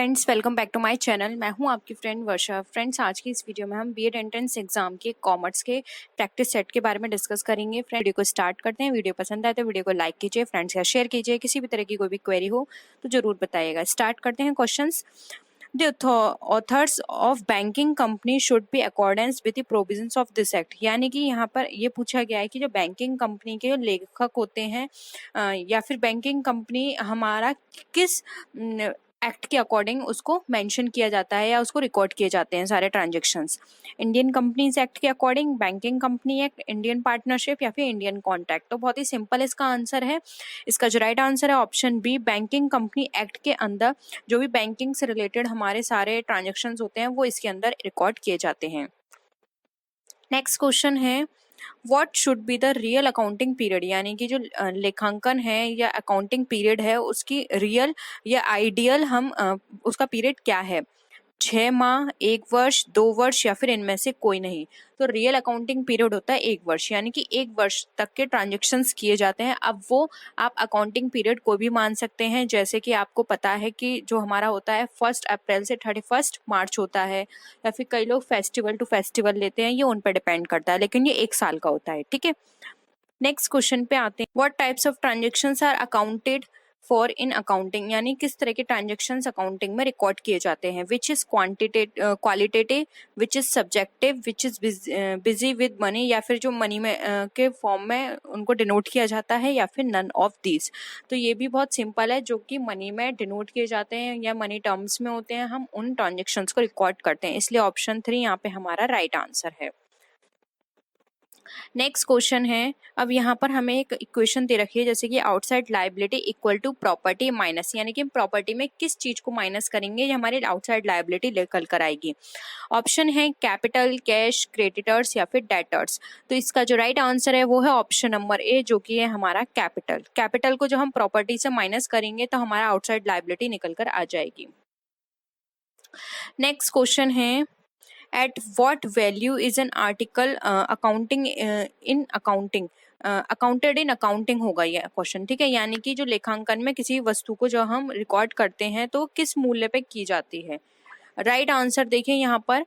Friends, welcome back to my channel. मैं हूं आपकी फ्रेंड वर्षा। फ्रेंड्स, आज की इस वीडियो में हम बीएड एंट्रेंस एग्जाम के कॉमर्स के प्रैक्टिस सेट के बारे में डिस्कस करेंगे। फ्रेंड, वीडियो को स्टार्ट करते हैं। वीडियो पसंद आए तो वीडियो को लाइक कीजिए, फ्रेंड्स का शेयर कीजिए। किसी भी तरह की कोई भी क्वेरी हो तो जरूर बताइएगा। स्टार्ट करते हैं questions. The authors of banking company should be accordance with the provisions of this act। यानी कि यहाँ पर ये पूछा गया है कि जो बैंकिंग कंपनी के लेखक होते हैं या फिर बैंकिंग कंपनी हमारा किस एक्ट के अकॉर्डिंग उसको मेंशन किया जाता है या उसको रिकॉर्ड किए जाते हैं सारे ट्रांजेक्शन्स। इंडियन कंपनीज एक्ट के according, banking company act, Indian partnership या फिर इंडियन कॉन्ट्रैक्ट। तो बहुत ही सिंपल इसका आंसर है। इसका जो राइट आंसर है option B, banking company act के अंदर जो भी बैंकिंग से रिलेटेड हमारे सारे ट्रांजेक्शन्स होते हैं वो इसके अंदर रिकॉर्ड किए जाते हैं। नेक्स्ट क्वेश्चन है, what should be the real accounting period. यानी कि जो लेखांकन है या अकाउंटिंग पीरियड है उसकी रियल या आइडियल हम उसका पीरियड क्या है। 6 माह, 1 वर्ष, 2 वर्ष या फिर इनमें से कोई नहीं। तो रियल अकाउंटिंग पीरियड होता है 1 वर्ष, यानी कि 1 वर्ष तक के ट्रांजेक्शन्स किए जाते हैं। अब वो आप अकाउंटिंग पीरियड को भी मान सकते हैं, जैसे कि आपको पता है कि जो हमारा होता है 1 अप्रैल से 31 मार्च होता है, या फिर कई लोग फेस्टिवल टू फेस्टिवल लेते हैं, ये उन पर डिपेंड करता है, लेकिन ये 1 साल का होता है। ठीक है, नेक्स्ट क्वेश्चन पे आते हैं। What types of transactions are accounted for in accounting. यानी किस तरह के ट्रांजेक्शन्स अकाउंटिंग में रिकॉर्ड किए जाते हैं। Which is qualitative, which is subjective, which is busy with money, या फिर जो मनी में के फॉर्म में उनको डिनोट किया जाता है, या फिर नन ऑफ दीज। तो ये भी बहुत सिंपल है, जो कि मनी में डिनोट किए जाते हैं या मनी टर्म्स में होते हैं, हम उन ट्रांजेक्शन्स को रिकॉर्ड करते हैं। इसलिए ऑप्शन 3 यहाँ पे हमारा राइट आंसर है। नेक्स्ट क्वेश्चन है, अब यहाँ पर हमें एक इक्वेशन दे रखी है, जैसे कि outside liability equal to property minus. यानी कि प्रॉपर्टी में किस चीज को माइनस करेंगे, ये हमारी आउटसाइड लायबिलिटी निकल कर आएगी। ऑप्शन है कैपिटल, कैश, क्रेडिटर्स या फिर डेटर्स। तो इसका जो राइट आंसर है वो है ऑप्शन नंबर ए, जो कि है हमारा कैपिटल। कैपिटल को जो हम प्रॉपर्टी से माइनस करेंगे तो हमारा आउटसाइड लायबिलिटी निकल कर आ जाएगी। नेक्स्ट क्वेश्चन है, at what value is an article accounting in accounting accounted in accounting होगा ये क्वेश्चन। ठीक है, यानी कि जो लेखांकन में किसी वस्तु को जो हम रिकॉर्ड करते हैं तो किस मूल्य पे की जाती है। राइट आंसर देखिए, यहाँ पर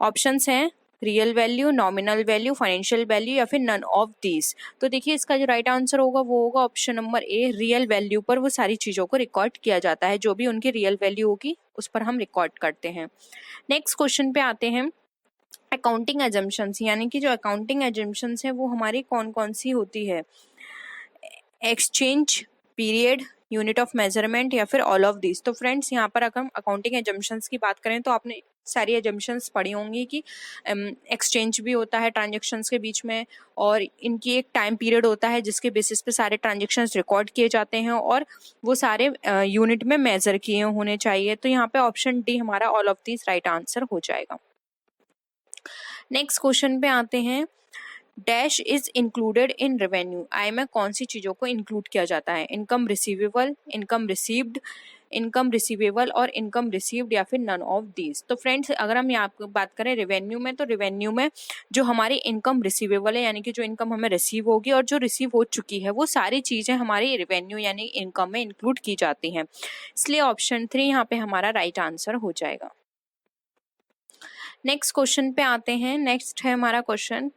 ऑप्शंस हैं real value, nominal value, financial value या फिर नन ऑफ दीज। तो देखिए इसका जो राइट आंसर होगा वो होगा option number A, real value पर वो सारी चीजों को रिकॉर्ड किया जाता है। जो भी उनकी रियल वैल्यू होगी उस पर हम रिकॉर्ड करते हैं। नेक्स्ट क्वेश्चन पे आते हैं, अकाउंटिंग एजम्पशंस। यानी कि जो अकाउंटिंग एजम्पशंस है वो हमारी कौन कौन सी होती है। Exchange, period, unit of measurement या फिर ऑल ऑफ दिस। तो फ्रेंड्स, यहाँ पर अगर हम अकाउंटिंग एजम्पशंस की बात करें तो आपने सारी एजम्पशंस पढ़ी होंगी कि एक्सचेंज भी होता है ट्रांजेक्शन्स के बीच में, और इनकी एक टाइम पीरियड होता है जिसके बेसिस पे सारे ट्रांजेक्शन्स रिकॉर्ड किए जाते हैं, और वो सारे यूनिट में मेजर किए होने चाहिए। तो यहाँ पे ऑप्शन डी हमारा all of this right answer हो जाएगा। नेक्स्ट क्वेश्चन पे आते हैं, dash is included in revenue. आय में कौन सी चीजों को इंक्लूड किया जाता है। Income receivable, income received, income receivable और इनकम रिसीव्ड या फिर नन ऑफ दीज। तो फ्रेंड्स, अगर हम यहाँ बात करें रेवेन्यू में, तो रेवेन्यू में जो हमारी इनकम रिसीवेबल है, यानी कि जो इनकम हमें रिसीव होगी और जो रिसीव हो चुकी है, वो सारी चीजें हमारी रेवेन्यू यानी इनकम में इंक्लूड की जाती हैं। इसलिए ऑप्शन 3 यहाँ पे हमारा राइट आंसर हो जाएगा। नेक्स्ट क्वेश्चन पे आते हैं। नेक्स्ट है हमारा question,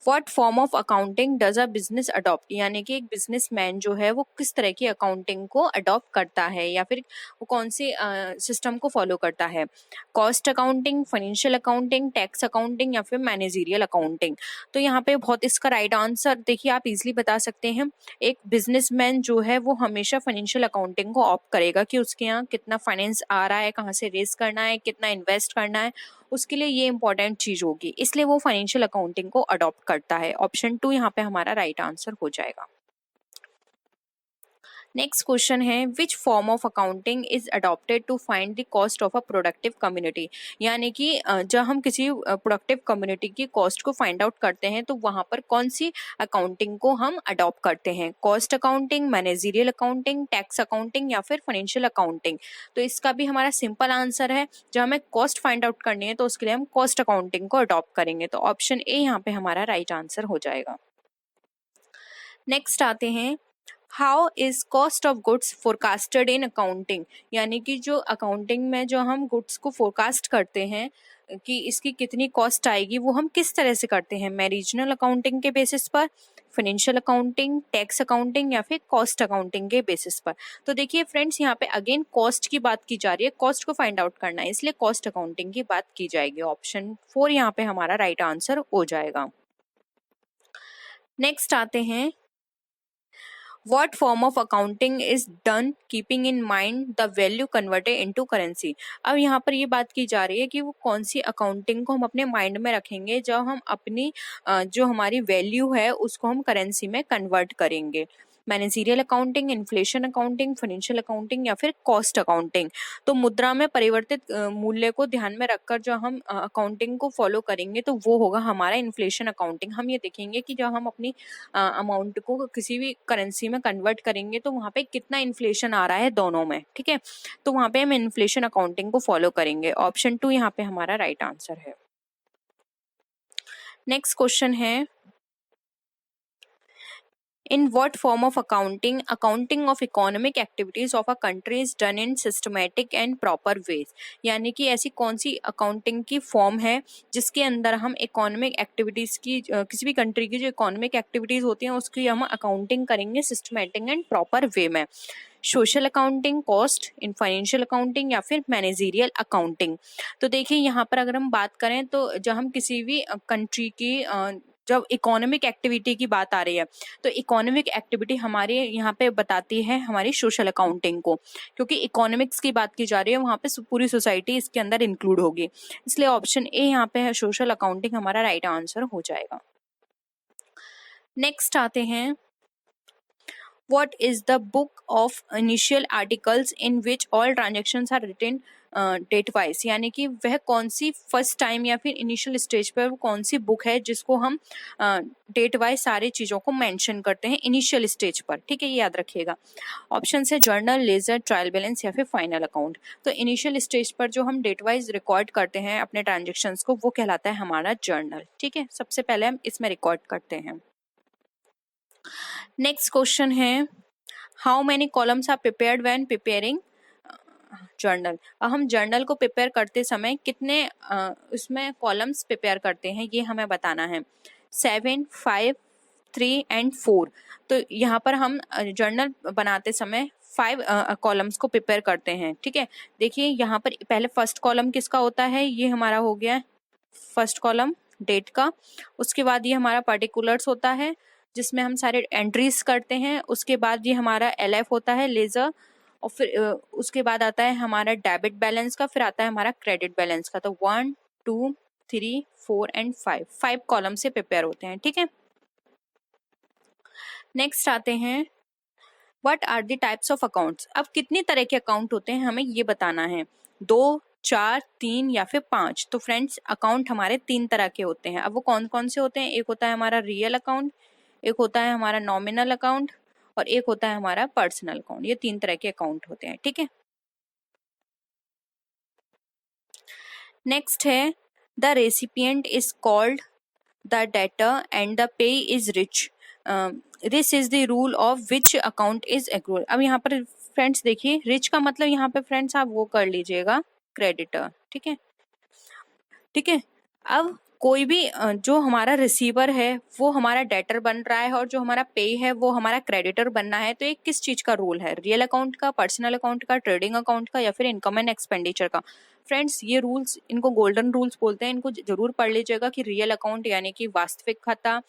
what form of accounting does a business adopt. यानी कि एक बिजनेसमैन जो है वो किस तरह की अकाउंटिंग को अडॉप्ट करता है या फिर वो कौन सी सिस्टम को फॉलो करता है। Cost accounting, financial accounting, tax accounting या फिर मैनेजरियल अकाउंटिंग। तो यहाँ पे बहुत इसका राइट आंसर देखिए आप इजीली बता सकते हैं। एक बिजनेसमैन जो है वो हमेशा फाइनेंशियल अकाउंटिंग को ऑप्ट करेगा कि उसके यहाँ कितना फाइनेंस आ रहा है, कहाँ से रेज करना है, कितना इन्वेस्ट करना है, उसके लिए ये इंपॉर्टेंट चीज होगी, इसलिए वो फाइनेंशियल अकाउंटिंग को अडॉप्ट करता है। ऑप्शन 2 यहाँ पे हमारा राइट आंसर हो जाएगा। नेक्स्ट क्वेश्चन है, which form of accounting is adopted to find the cost of a productive community. यानी कि जब हम किसी प्रोडक्टिव कम्युनिटी की कॉस्ट को फाइंड आउट करते हैं तो वहां पर कौन सी अकाउंटिंग को हम अडॉप्ट करते हैं। Cost accounting, managerial accounting, tax accounting या फिर फाइनेंशियल अकाउंटिंग। तो इसका भी हमारा सिंपल आंसर है, जब हमें कॉस्ट फाइंड आउट करनी है तो उसके लिए हम कॉस्ट अकाउंटिंग को अडॉप्ट करेंगे। तो ऑप्शन ए यहाँ पे हमारा राइट आंसर हो जाएगा। नेक्स्ट आते हैं, how is cost of goods forecasted in accounting, यानी कि जो अकाउंटिंग में जो हम गुड्स को फोरकास्ट करते हैं कि इसकी कितनी कॉस्ट आएगी, वो हम किस तरह से करते हैं, मैं रीजनल अकाउंटिंग के बेसिस पर, फाइनेंशियल अकाउंटिंग, टैक्स अकाउंटिंग या फिर कॉस्ट अकाउंटिंग के बेसिस पर। तो देखिए फ्रेंड्स, यहाँ पे अगेन कॉस्ट की बात की जा रही है, कॉस्ट को फाइंड आउट करना है, इसलिए कॉस्ट अकाउंटिंग की बात की जाएगी। ऑप्शन 4 यहाँ पे हमारा राइट आंसर हो जाएगा। नेक्स्ट आते हैं, What form of accounting is done keeping in mind the value converted into currency? अब यहाँ पर ये बात की जा रही है कि वो कौन सी अकाउंटिंग को हम अपने माइंड में रखेंगे जब हम अपनी जो हमारी वैल्यू है उसको हम करेंसी में कन्वर्ट करेंगे। Managerial accounting, inflation accounting, financial accounting या फिर कॉस्ट अकाउंटिंग। तो मुद्रा में परिवर्तित मूल्य को ध्यान में रखकर जो हम अकाउंटिंग को फॉलो करेंगे तो वो होगा हमारा इन्फ्लेशन अकाउंटिंग। हम ये देखेंगे कि जब हम अपनी अमाउंट को किसी भी करेंसी में कन्वर्ट करेंगे तो वहाँ पे कितना इन्फ्लेशन आ रहा है दोनों में, ठीक है, तो वहाँ पे हम इन्फ्लेशन अकाउंटिंग को फॉलो करेंगे। ऑप्शन 2 यहाँ पे हमारा राइट आंसर है। नेक्स्ट क्वेश्चन है, In what form of accounting of economic activities of a country is done in systematic and proper ways? यानी कि ऐसी कौन सी अकाउंटिंग की फॉर्म है जिसके अंदर हम इकोनॉमिक एक्टिविटीज की किसी भी कंट्री की जो इकोनॉमिक एक्टिविटीज होती हैं उसकी हम अकाउंटिंग करेंगे सिस्टमेटिक एंड प्रॉपर वे में। Social accounting, cost, in financial accounting या फिर मैनेजरियल अकाउंटिंग। तो देखिए यहाँ पर अगर हम बात करें तो जब हम किसी भी कंट्री की जब इकोनॉमिक एक्टिविटी की बात आ रही है तो इकोनॉमिक एक्टिविटी हमारे यहाँ पे बताती है हमारी सोशल अकाउंटिंग को, क्योंकि इकोनॉमिक्स की बात की जा रही है वहाँ पे पूरी सोसाइटी इसके अंदर इंक्लूड होगी, इसलिए ऑप्शन ए यहाँ पे है सोशल अकाउंटिंग हमारा राइट आंसर हो जाएगा। नेक्स्ट आते हैं, What is the book of initial articles in which all transactions are written date wise, यानी कि वह कौन सी फर्स्ट टाइम या फिर इनिशियल स्टेज पर वो कौन सी बुक है जिसको हम डेट वाइज सारी चीज़ों को मेंशन करते हैं इनिशियल स्टेज पर, ठीक है, ये याद रखिएगा। ऑप्शन है जर्नल, लेजर, ट्रायल बैलेंस या फिर फाइनल अकाउंट। तो इनिशियल स्टेज पर जो हम डेट वाइज रिकॉर्ड करते हैं अपने ट्रांजेक्शन्स को वो कहलाता है हमारा जर्नल, ठीक है, सबसे पहले हम इसमें रिकॉर्ड करते हैं। नेक्स्ट क्वेश्चन है, how many columns are prepared when preparing journal. हम जर्नल को प्रिपेयर करते समय कितने उसमें कॉलम्स प्रिपेयर करते हैं ये हमें बताना है। 7, 5, 3 एंड 4। तो यहाँ पर हम जर्नल बनाते समय 5 कॉलम्स को प्रिपेयर करते हैं, ठीक है। देखिए यहाँ पर पहले फर्स्ट कॉलम किसका होता है, ये हमारा हो गया फर्स्ट कॉलम डेट का। उसके बाद ये हमारा पर्टिकुलर्स होता है जिसमें हम सारे एंट्रीज करते हैं। उसके बाद ये हमारा LF होता है, लेजर, और फिर उसके बाद आता है हमारा डेबिट बैलेंस का, फिर आता है हमारा क्रेडिट बैलेंस का। तो 1, 2, 3, 4 एंड 5 कॉलम से प्रिपेयर होते हैं, ठीक है। नेक्स्ट आते हैं, what are the types of accounts. अब कितनी तरह के अकाउंट होते हैं हमें ये बताना है, 2, 4, 3 या फिर 5। तो फ्रेंड्स अकाउंट हमारे 3 तरह के होते हैं। अब वो कौन कौन से होते हैं, एक होता है हमारा रियल अकाउंट, एक होता है हमारा नॉमिनल अकाउंट और एक होता है हमारा पर्सनल अकाउंट। ये 3 तरह के अकाउंट होते हैं, ठीक है। नेक्स्ट है, the recipient is called the debtor and the pay is rich, this is the rule of which account is accrual. अब यहाँ पर फ्रेंड्स देखिए, रिच का मतलब यहाँ पे फ्रेंड्स आप वो कर लीजिएगा क्रेडिटर, ठीक है, ठीक है। अब कोई भी जो हमारा रिसीवर है वो हमारा डेटर बन रहा है और जो हमारा पे है वो हमारा क्रेडिटर बनना है, तो ये किस चीज का रूल है, रियल अकाउंट का, पर्सनल अकाउंट का, ट्रेडिंग अकाउंट का या फिर इनकम एंड एक्सपेंडिचर का। फ्रेंड्स ये रूल्स, इनको गोल्डन रूल्स बोलते हैं, इनको जरूर पढ़ लीजिएगा कि रियल अकाउंट यानी कि वास्तविक खाता,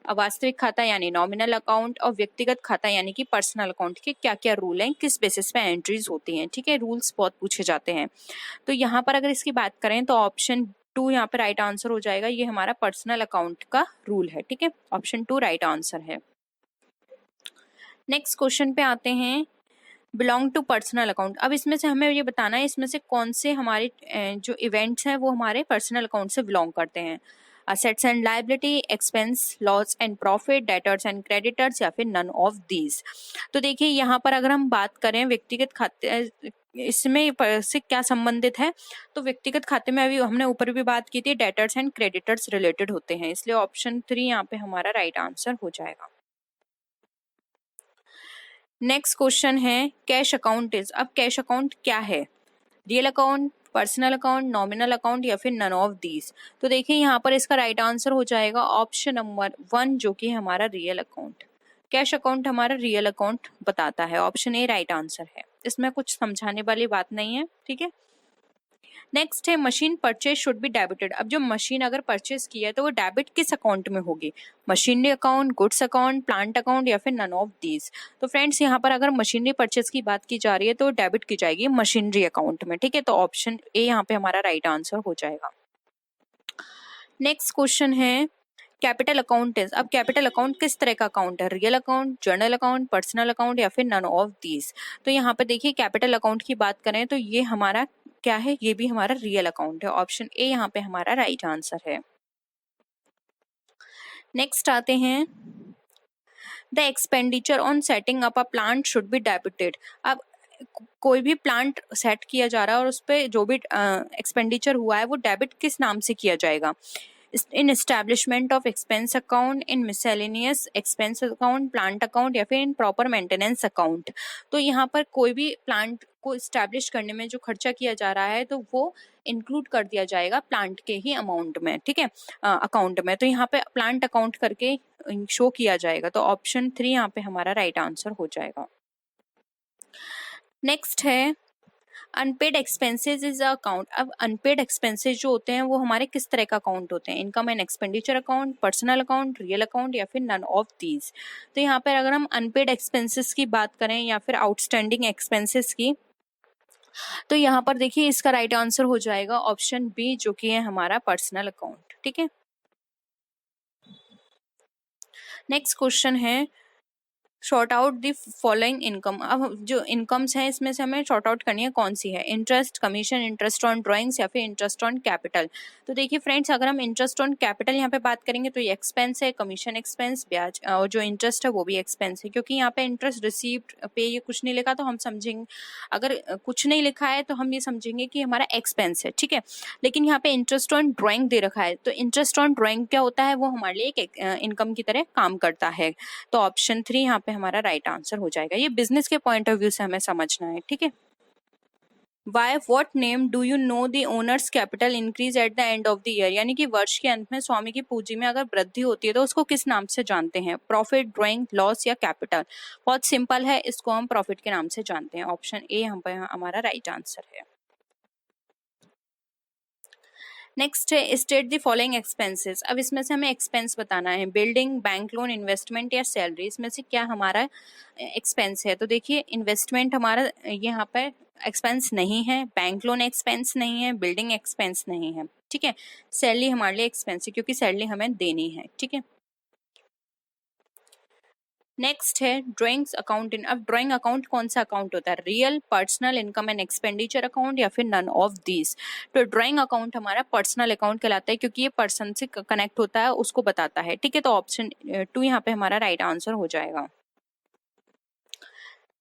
अवास्तविक खाता यानी नॉमिनल अकाउंट और व्यक्तिगत खाता यानी कि पर्सनल अकाउंट के क्या क्या रूल हैं, किस बेसिस पे एंट्रीज होती हैं, ठीक है, रूल्स बहुत पूछे जाते हैं। तो यहाँ पर अगर इसकी बात करें तो ऑप्शन 2 यहाँ पे राइट आंसर हो जाएगा, ये हमारा पर्सनल अकाउंट का रूल है, ठीक है, ऑप्शन 2 राइट आंसर है। नेक्स्ट क्वेश्चन पे आते हैं, बिलोंग टू पर्सनल अकाउंट। अब इसमें से हमें ये बताना है इसमें से कौन से हमारे जो इवेंट्स हैं वो हमारे पर्सनल अकाउंट से बिलोंग करते हैं। Assets and liability, expense, loss and profit, debtors and creditors या फिर नन ऑफ दीज। तो देखिए यहाँ पर अगर हम बात करें व्यक्तिगत खाते इसमें से क्या संबंधित है, तो व्यक्तिगत खाते में अभी हमने ऊपर भी बात की थी, डेटर्स एंड क्रेडिटर्स रिलेटेड होते हैं, इसलिए ऑप्शन 3 यहाँ पे हमारा राइट आंसर हो जाएगा। नेक्स्ट क्वेश्चन है कैश अकाउंट इज। अब कैश अकाउंट क्या है? Real account, personal account, nominal account या फिर नन ऑफ दीज। तो देखिए यहाँ पर इसका राइट आंसर हो जाएगा ऑप्शन नंबर 1 जो कि हमारा रियल अकाउंट। कैश अकाउंट हमारा रियल अकाउंट बताता है। ऑप्शन ए राइट आंसर है, इसमें कुछ समझाने वाली बात नहीं है। ठीक है, नेक्स्ट है machine purchase should be debited. अब जो मशीन अगर परचेज की है तो वो डेबिट किस अकाउंट में होगी? Machinery account, goods account, plant account या फिर नन ऑफ दीज। तो फ्रेंड्स यहाँ पर अगर मशीनरी परचेज की बात की जा रही है तो डेबिट की जाएगी मशीनरी अकाउंट में। ठीक है, तो ऑप्शन ए यहाँ पे हमारा राइट आंसर हो जाएगा। नेक्स्ट क्वेश्चन है कैपिटल अकाउंट इज। अब कैपिटल अकाउंट किस तरह का अकाउंट है? Real account, journal account, personal account या फिर नन ऑफ दीज। तो यहाँ पे देखिए कैपिटल अकाउंट की बात करें तो ये हमारा क्या है? ये भी हमारा रियल अकाउंट है। ऑप्शन ए यहाँ पे हमारा राइट आंसर है। नेक्स्ट आते हैं the expenditure on setting up a plant should be debited. अब कोई भी प्लांट सेट किया जा रहा है और उस पर जो भी एक्सपेंडिचर हुआ है वो डेबिट किस नाम से किया जाएगा? In establishment of expense account, in miscellaneous expense account, plant account या फिर इन प्रॉपर मेंटेनेंस अकाउंट। तो यहाँ पर कोई भी प्लांट को इस्टेब्लिश करने में जो खर्चा किया जा रहा है तो वो इंक्लूड कर दिया जाएगा प्लांट के ही अमाउंट में। ठीक है, अकाउंट में। तो यहाँ पे प्लांट अकाउंट करके शो किया जाएगा। तो ऑप्शन 3 यहाँ पे हमारा राइट आंसर हो जाएगा। नेक्स्ट है अनपेड एक्सपेंसेस इज अकाउंट। अब अनपेड एक्सपेंसेस जो होते हैं वो हमारे किस तरह का अकाउंट होते हैं? Income and expenditure account, personal account, real account या फिर नन ऑफ दीज। तो यहाँ पर अगर हम अनपेड एक्सपेंसेस की बात करें या फिर आउटस्टैंडिंग एक्सपेंसेस की, तो यहाँ पर देखिए इसका राइट आंसर हो जाएगा ऑप्शन बी जो कि है हमारा पर्सनल अकाउंट। ठीक है, नेक्स्ट क्वेश्चन है short out the following income. अब जो इनकम्स हैं इसमें से हमें शॉर्ट आउट करनी है कौन सी है? Interest, commission, interest on drawings या फिर इंटरेस्ट ऑन कैपिटल। तो देखिए फ्रेंड्स अगर हम इंटरेस्ट ऑन कैपिटल यहाँ पे बात करेंगे तो ये एक्सपेंस है, कमीशन एक्सपेंस, ब्याज और जो इंटरेस्ट है वो भी एक्सपेंस है। क्योंकि यहाँ पे इंटरेस्ट रिसीव्ड पे ये कुछ नहीं लिखा तो हम समझेंगे, अगर कुछ नहीं लिखा है तो हम ये समझेंगे कि हमारा एक्सपेंस है। ठीक है, लेकिन यहाँ पे इंटरेस्ट ऑन ड्राइंग दे रखा है तो इंटरेस्ट ऑन ड्राइंग क्या होता है? वो हमारे लिए एक इनकम की तरह काम करता है। तो ऑप्शन 3 यहाँ पे हमारा राइट आंसर हो जाएगा। ये बिजनेस के पॉइंट ऑफ व्यू से हमें समझना है। ठीक है, by what name do you know the owners capital increase at the end of the year. यानी कि वर्ष के अंत में स्वामी की पूंजी में अगर वृद्धि होती है तो उसको किस नाम से जानते हैं? प्रॉफिट, ड्राइंग, लॉस या कैपिटल। बहुत सिंपल है, इसको हम प्रॉफिट के नाम से जानते हैं। ऑप्शन ए हम पे हमारा राइट आंसर है। नेक्स्ट है स्टेट द फॉलोइंग एक्सपेंसेस। अब इसमें से हमें एक्सपेंस बताना है। बिल्डिंग, बैंक लोन, इन्वेस्टमेंट या सैलरी, इसमें से क्या हमारा एक्सपेंस है? तो देखिए इन्वेस्टमेंट हमारा यहाँ पर एक्सपेंस नहीं है, बैंक लोन एक्सपेंस नहीं है, बिल्डिंग एक्सपेंस नहीं है। ठीक है, सैलरी हमारे लिए एक्सपेंस है क्योंकि सैलरी हमें देनी है। ठीक है, नेक्स्ट है ड्राइंग्स अकाउंट इन। अब ड्राइंग अकाउंट कौन सा अकाउंट होता है? Real, personal, income and expenditure account या फिर नन ऑफ दीज। तो ड्राइंग अकाउंट हमारा पर्सनल अकाउंट कहलाता है क्योंकि ये पर्सन से कनेक्ट होता है, उसको बताता है। ठीक है, तो ऑप्शन 2 यहाँ पे हमारा राइट आंसर हो जाएगा।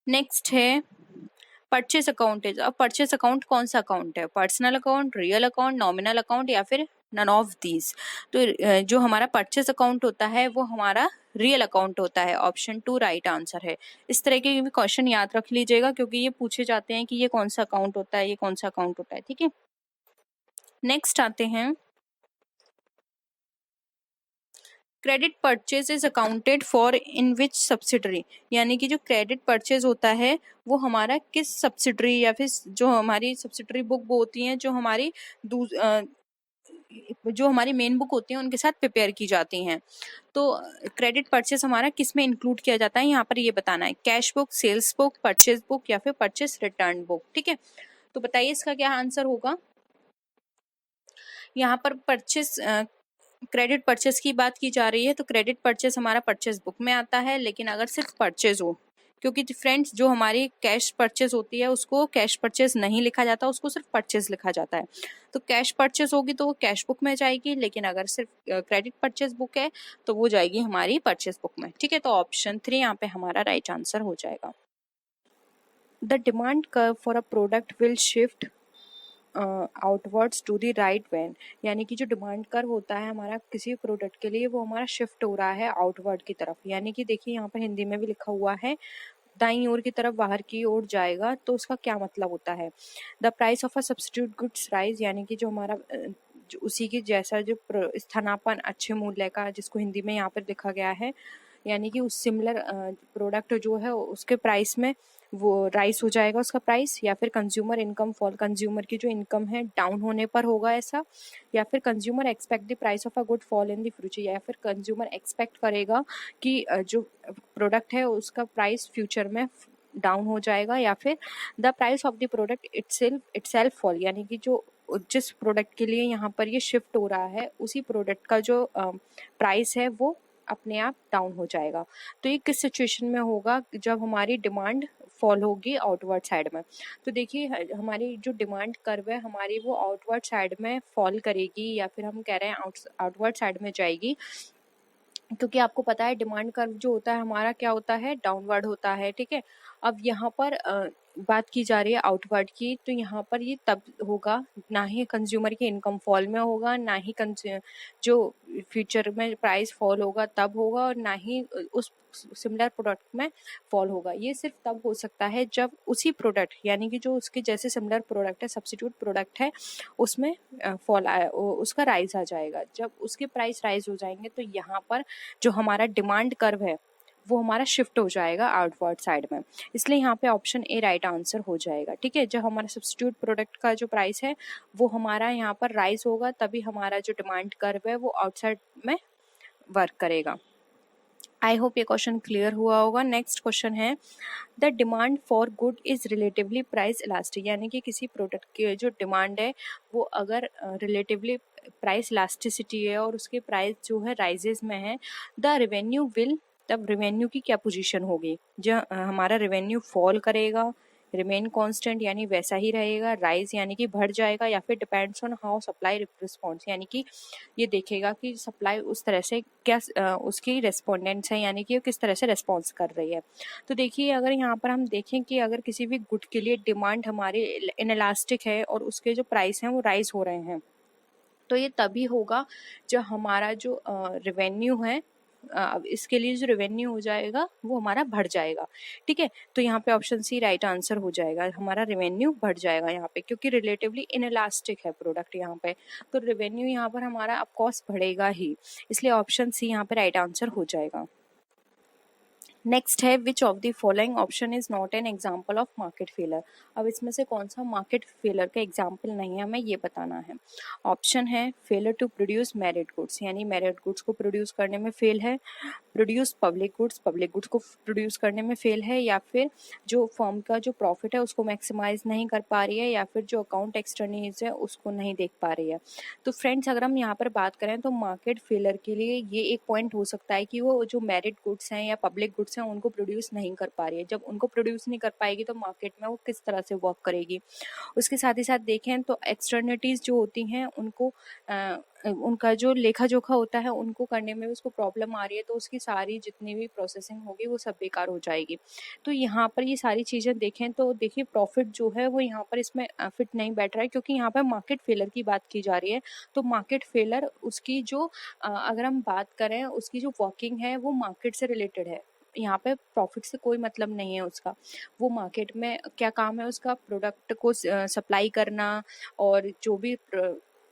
नेक्स्ट है परचेस अकाउंट इज। अब परचेस अकाउंट कौन सा अकाउंट है? Personal account, real account, nominal account या फिर नन ऑफ दीज। तो जो हमारा परचेस अकाउंट होता है वो हमारा रियल अकाउंट होता है। ऑप्शन 2 राइट आंसर है। इस तरह के भी क्वेश्चन याद रख लीजिएगा क्योंकि ये पूछे जाते हैं कि ये कौन सा अकाउंट होता है, ये कौन सा अकाउंट होता है। ठीक है, नेक्स्ट आते हैं credit purchase is accounted for in which subsidiary. यानी कि जो क्रेडिट परचेज होता है वो हमारा किस सब्सिडरी या फिर जो हमारी सब्सिडरी बुक होती हैं जो हमारी मेन बुक होती है उनके साथ प्रिपेयर की जाती हैं। तो क्रेडिट परचेज हमारा किस में इंक्लूड किया जाता है यहाँ पर ये बताना है। Cash book, sales book, purchase book या फिर परचेज रिटर्न बुक। ठीक है, तो बताइए इसका क्या आंसर होगा। यहाँ पर परचेज क्रेडिट परचेज की बात की जा रही है तो क्रेडिट परचेज हमारा परचेज बुक में आता है, लेकिन अगर सिर्फ परचेज हो, क्योंकि फ्रेंड्स जो हमारी कैश परचेज होती है उसको कैश परचेज नहीं लिखा जाता, उसको सिर्फ परचेज लिखा जाता है। तो कैश परचेज होगी तो वो कैश बुक में जाएगी, लेकिन अगर सिर्फ क्रेडिट परचेज बुक है तो वो जाएगी हमारी परचेज बुक में। ठीक है, तो ऑप्शन 3 यहाँ पे हमारा राइट आंसर हो जाएगा। The demand curve for a product will shift outwards to the right when. यानी कि जो डिमांड कर्व होता है हमारा किसी प्रोडक्ट के लिए वो हमारा शिफ्ट हो रहा है आउटवर्ड की तरफ। यानी कि देखिए यहाँ पर हिंदी में भी लिखा हुआ है दाईं ओर की तरफ बाहर की ओर जाएगा तो उसका क्या मतलब होता है। The price of a substitute goods rise, यानी कि जो हमारा उसी की जैसा जो स्थानापन अच्छे मूल्य का, जिसको हिंदी में यहाँ पर लिखा गया है, यानी कि उस सिमिलर प्रोडक्ट जो है उसके प्राइस में वो राइस हो जाएगा उसका प्राइस। या फिर कंज्यूमर इनकम फॉल, कंज्यूमर की जो इनकम है डाउन होने पर होगा ऐसा। या फिर consumer expect the price of a good fall in the future, या फिर कंज्यूमर एक्सपेक्ट करेगा कि जो प्रोडक्ट है उसका प्राइस फ्यूचर में डाउन हो जाएगा। या फिर the price of the product itself fall, यानी कि जो जिस प्रोडक्ट के लिए यहाँ पर ये शिफ्ट हो रहा है उसी प्रोडक्ट का जो प्राइस है वो अपने आप डाउन हो जाएगा। तो ये किस सिचुएशन में होगा, जब हमारी डिमांड फॉल होगी आउटवर्ड साइड में। तो देखिए हमारी जो डिमांड कर्व है हमारी वो आउटवर्ड साइड में फॉल करेगी, या फिर हम कह रहे हैं आउटवर्ड साइड में जाएगी, क्योंकि आपको पता है डिमांड कर्व जो होता है हमारा क्या होता है, डाउनवर्ड होता है। ठीक है, अब यहाँ पर बात की जा रही है आउटवर्ड की, तो यहाँ पर ये तब होगा, ना ही कंज्यूमर की इनकम फॉल में होगा, ना ही जो फ्यूचर में प्राइस फॉल होगा तब होगा, और ना ही उस सिमिलर प्रोडक्ट में फॉल होगा। ये सिर्फ तब हो सकता है जब उसी प्रोडक्ट, यानी कि जो उसके जैसे सिमिलर प्रोडक्ट है, सब्स्टिट्यूट प्रोडक्ट है, उसमें फॉल आया, उसका राइज आ जाएगा। जब उसके प्राइस राइज हो जाएंगे तो यहाँ पर जो हमारा डिमांड कर्व है वो हमारा शिफ्ट हो जाएगा आउटवर्ड साइड में। इसलिए यहाँ पे ऑप्शन ए राइट आंसर हो जाएगा। ठीक है, जब हमारा सब्स्टिट्यूट प्रोडक्ट का जो प्राइस है वो हमारा यहाँ पर राइज होगा, तभी हमारा जो डिमांड कर्व है वो आउटसाइड में वर्क करेगा। आई होप ये क्वेश्चन क्लियर हुआ होगा। नेक्स्ट क्वेश्चन है, the demand for good is relatively price elastic, यानी कि किसी प्रोडक्ट की जो डिमांड है वो अगर रिलेटिवली प्राइस इलास्टिसिटी है और उसके प्राइस जो है राइजेस में है, द रेवेन्यू विल, तब रेवेन्यू की क्या पोजीशन होगी, जो हमारा रेवेन्यू फॉल करेगा, रिमेन कांस्टेंट यानी वैसा ही रहेगा, राइज यानी कि बढ़ जाएगा, या फिर depends on how supply response, यानी कि ये देखेगा कि सप्लाई उस तरह से क्या उसकी रेस्पोंडेंट्स है, यानी कि वो किस तरह से रेस्पॉन्स कर रही है। तो देखिए अगर यहाँ पर हम देखें कि अगर किसी भी गुड के लिए डिमांड हमारी इनइलास्टिक है और उसके जो प्राइस हैं वो राइज हो रहे हैं, तो ये तभी होगा जब हमारा जो रेवेन्यू है, अब इसके लिए जो रेवेन्यू हो जाएगा वो हमारा बढ़ जाएगा। ठीक है, तो यहाँ पे ऑप्शन सी राइट आंसर हो जाएगा, हमारा रेवेन्यू बढ़ जाएगा यहाँ पे, क्योंकि रिलेटिवली इनइलास्टिक है प्रोडक्ट यहाँ पे, तो रेवेन्यू यहाँ पर हमारा ऑफ कोर्स बढ़ेगा ही, इसलिए ऑप्शन सी यहाँ पे राइट आंसर हो जाएगा। नेक्स्ट है, which of the following option is not an example of market failure. अब इसमें से कौन सा मार्केट फेलर का एग्जाम्पल नहीं है, हमें ये बताना है। ऑप्शन है, failure to produce merit goods, यानी मेरिट गुड्स को प्रोड्यूस करने में फेल है, produce public goods, public goods को प्रोड्यूस करने में फेल है, या फिर जो फर्म का जो प्रॉफिट है उसको मैक्सिमाइज नहीं कर पा रही है, या फिर जो अकाउंट एक्सटर्नीज है उसको नहीं देख पा रही है। तो फ्रेंड्स अगर हम यहाँ पर बात करें तो मार्केट फेलर के लिए ये एक पॉइंट हो सकता है कि वो जो मेरिट गुड्स हैं या पब्लिक गुड्स हैं उनको प्रोड्यूस नहीं कर पा रही है। जब उनको प्रोड्यूस नहीं कर पाएगी तो मार्केट में वो किस तरह से वर्क करेगी। उसके साथ ही साथ देखें तो एक्सटर्निटीज जो होती हैं उनको उनका जो लेखा जोखा होता है उनको करने में भी उसको प्रॉब्लम आ रही है, तो उसकी सारी जितनी भी प्रोसेसिंग होगी वो सब बेकार हो जाएगी। तो यहाँ पर ये सारी चीज़ें देखें तो देखिए प्रॉफिट जो है वो यहाँ पर इसमें फिट नहीं बैठ रहा है, क्योंकि यहाँ पर मार्केट फेलर की बात की जा रही है। तो मार्केट फेलर उसकी जो अगर हम बात करें उसकी जो वर्किंग है वो मार्केट से रिलेटेड है, यहाँ पे प्रॉफिट से कोई मतलब नहीं है उसका। वो मार्केट में क्या काम है उसका, प्रोडक्ट को सप्लाई करना और जो भी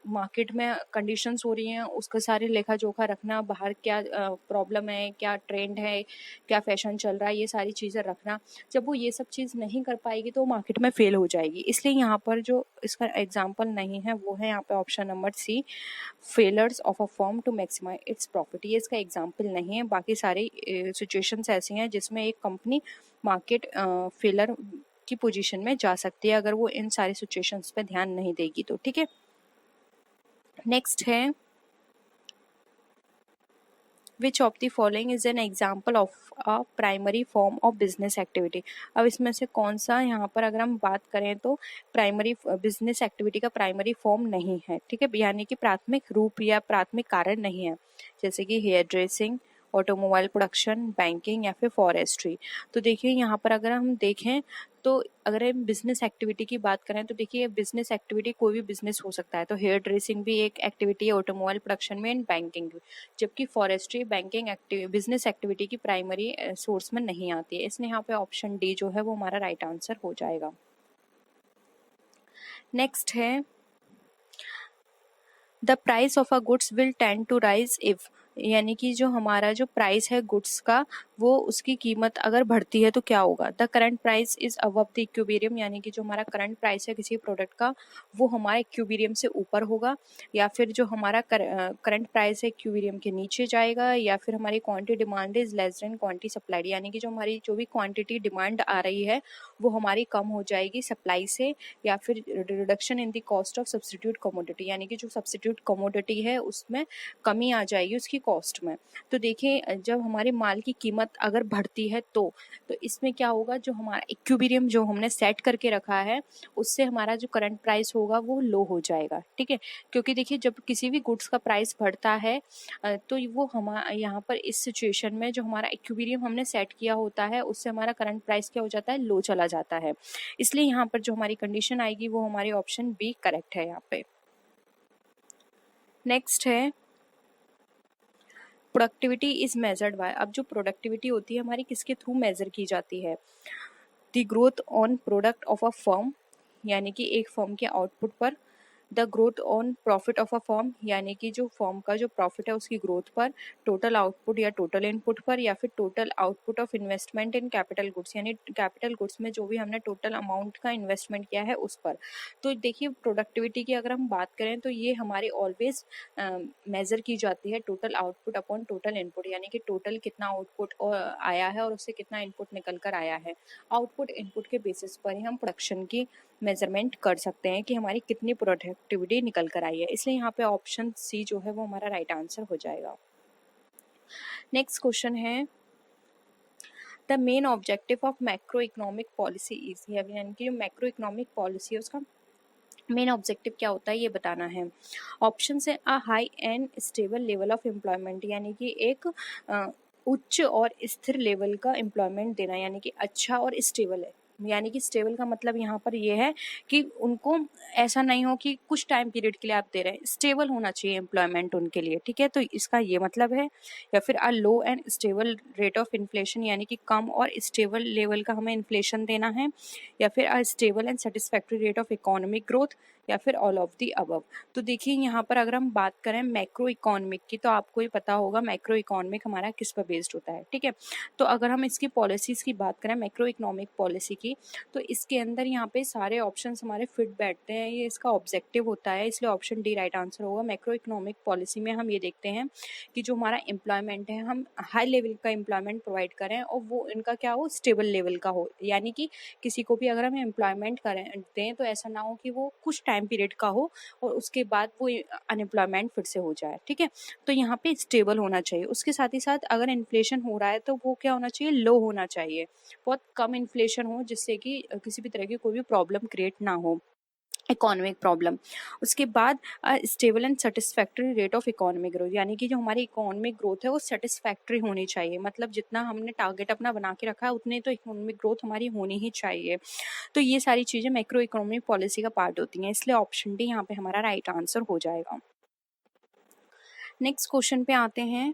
मार्केट में कंडीशंस हो रही हैं उसका सारे लेखा जोखा रखना, बाहर क्या प्रॉब्लम है, क्या ट्रेंड है, क्या फैशन चल रहा है, ये सारी चीज़ें रखना। जब वो ये सब चीज़ नहीं कर पाएगी तो मार्केट में फेल हो जाएगी। इसलिए यहाँ पर जो इसका एग्जाम्पल नहीं है वो है यहाँ पे option number C, failures of a firm to maximize its profit. ये इसका एग्जाम्पल नहीं है, बाकी सारी सिचुएशंस ऐसी हैं जिसमें एक कंपनी मार्केट फेलर की पोजीशन में जा सकती है अगर वो इन सारी सिचुएशंस पे ध्यान नहीं देगी तो। ठीक है, नेक्स्ट है, which of the following is an example of a primary form of business activity. अब इसमें से कौन सा यहाँ पर अगर हम बात करें तो प्राइमरी बिजनेस एक्टिविटी का प्राइमरी फॉर्म नहीं है। ठीक है, यानी कि प्राथमिक रूप या प्राथमिक कारण नहीं है, जैसे कि hairdressing, automobile production, banking या फिर फॉरेस्ट्री। तो देखिए यहाँ पर अगर हम देखें तो अगर हम बिजनेस एक्टिविटी की बात करें तो देखिए बिजनेस एक्टिविटी कोई भी बिजनेस हो सकता है। तो हेयर ड्रेसिंग भी एक एक्टिविटी है ऑटोमोबाइल प्रोडक्शन में, एंड बैंकिंग भी। जबकि फॉरेस्ट्री बैंकिंग बिजनेस एक्टिविटी की प्राइमरी सोर्स में नहीं आती है। इसलिए यहाँ पे ऑप्शन डी जो है वो हमारा राइट आंसर हो जाएगा। नेक्स्ट है the price of a goods will tend to rise if, यानी कि जो हमारा जो प्राइस है गुड्स का वो उसकी कीमत अगर बढ़ती है तो क्या होगा। The current price is above the equilibrium, यानी कि जो हमारा करंट प्राइस है किसी प्रोडक्ट का वो हमारे इक्विलिब्रियम से ऊपर होगा, या फिर जो हमारा करंट प्राइस है इक्विलिब्रियम के नीचे जाएगा, या फिर हमारी quantity demand is less than quantity supplied, यानी कि जो हमारी जो भी क्वांटिटी डिमांड आ रही है वो हमारी कम हो जाएगी सप्लाई से, या फिर reduction in the cost of substitute commodity, यानी कि जो सब्स्टिट्यूट कमोडिटी है उसमें कमी आ जाएगी उसकी कॉस्ट में। तो देखिए जब हमारे माल की कीमत अगर बढ़ती है तो इसमें क्या होगा, जो हमारा इक्विलिब्रियम जो हमने सेट करके रखा है उससे हमारा जो करंट प्राइस होगा वो लो हो जाएगा। ठीक है, क्योंकि देखिए जब किसी भी गुड्स का प्राइस बढ़ता है तो वो हम यहाँ पर इस सिचुएशन में जो हमारा इक्विलिब्रियम हमने सेट किया होता है उससे हमारा करंट प्राइस क्या हो जाता है, लो चला जाता है। इसलिए यहाँ पर जो हमारी कंडीशन आएगी वो हमारी ऑप्शन बी करेक्ट है यहाँ पे। नेक्स्ट है प्रोडक्टिविटी इज मेजर्ड बाय। अब जो प्रोडक्टिविटी होती है हमारी किसके थ्रू मेजर की जाती है, the growth on product of a firm, यानी कि एक फर्म के आउटपुट पर, the growth on profit of a firm, यानी कि जो फर्म का जो प्रॉफिट है उसकी ग्रोथ पर, टोटल आउटपुट या टोटल इनपुट पर, या फिर total output of investment in capital goods, यानी कैपिटल गुड्स में जो भी हमने टोटल अमाउंट का इन्वेस्टमेंट किया है उस पर। तो देखिए प्रोडक्टिविटी की अगर हम बात करें तो ये हमारी ऑलवेज मेजर की जाती है total output upon total input, यानी कि टोटल कितना आउटपुट आया है और उससे कितना इनपुट निकल कर आया है। आउटपुट इनपुट के बेसिस पर ही हम प्रोडक्शन की मेजरमेंट कर सकते हैं कि हमारी कितनी प्रोडक्टिविटी निकल कर आई है। इसलिए यहाँ पे ऑप्शन सी जो है वो हमारा राइट आंसर हो जाएगा। नेक्स्ट क्वेश्चन है the main objective of macro economic policy is, यानी कि जो मैक्रो इकोनॉमिक पॉलिसी है उसका मेन ऑब्जेक्टिव क्या होता है ये बताना है। ऑप्शन है a high and stable level of employment, यानी कि एक उच्च और स्थिर लेवल का एम्प्लॉयमेंट देना, यानी कि अच्छा और स्टेबल है। यानी कि स्टेबल का मतलब यहाँ पर ये है कि उनको ऐसा नहीं हो कि कुछ टाइम पीरियड के लिए आप दे रहे हैं, स्टेबल होना चाहिए एम्प्लॉयमेंट उनके लिए। ठीक है, तो इसका ये मतलब है। या फिर a low and stable rate of inflation, यानी कि कम और स्टेबल लेवल का हमें इन्फ्लेशन देना है। या फिर a stable and satisfactory rate of economic growth, या फिर ऑल ऑफ दी अबव। तो देखिए यहाँ पर अगर हम बात करें मैक्रो इकोनॉमिक की तो आपको ही पता होगा मैक्रो इकोनॉमिक हमारा किस पर बेस्ड होता है। ठीक है, तो अगर हम इसकी पॉलिसीज की बात करें मैक्रो इकोनॉमिक पॉलिसी की, तो इसके अंदर यहाँ पे सारे ऑप्शंस हमारे फिट बैठते हैं, ये इसका ऑब्जेक्टिव होता है। इसलिए ऑप्शन डी राइट आंसर होगा। मैक्रो इकोनॉमिक पॉलिसी में हम ये देखते हैं कि जो हमारा एम्प्लॉयमेंट है हम हाई लेवल का एम्प्लॉयमेंट प्रोवाइड करें और वो इनका क्या हो, स्टेबल लेवल का हो। यानी कि किसी को भी अगर हम एम्प्लॉयमेंट करें दें तो ऐसा ना हो कि वो कुछ टाइम पीरियड का हो और उसके बाद वो अनएम्प्लॉयमेंट फिर से हो जाए। ठीक है, तो यहाँ पे स्टेबल होना चाहिए। उसके साथ ही साथ अगर इन्फ्लेशन हो रहा है तो वो क्या होना चाहिए, लो होना चाहिए, बहुत कम इन्फ्लेशन हो जिससे कि किसी भी तरह की कोई भी प्रॉब्लम क्रिएट ना हो, इकोनॉमिक प्रॉब्लम। उसके बाद stable and satisfactory rate of economic growth, यानी कि जो हमारी इकोनॉमिक ग्रोथ है वो सेटिस्फैक्ट्री होनी चाहिए, मतलब जितना हमने टारगेट अपना बना के रखा है उतने तो इकोनॉमिक ग्रोथ हमारी होनी ही चाहिए। तो ये सारी चीज़ें मैक्रो इकोनॉमिक पॉलिसी का पार्ट होती हैं, इसलिए ऑप्शन डी यहाँ पे हमारा राइट आंसर हो जाएगा। नेक्स्ट क्वेश्चन पे आते हैं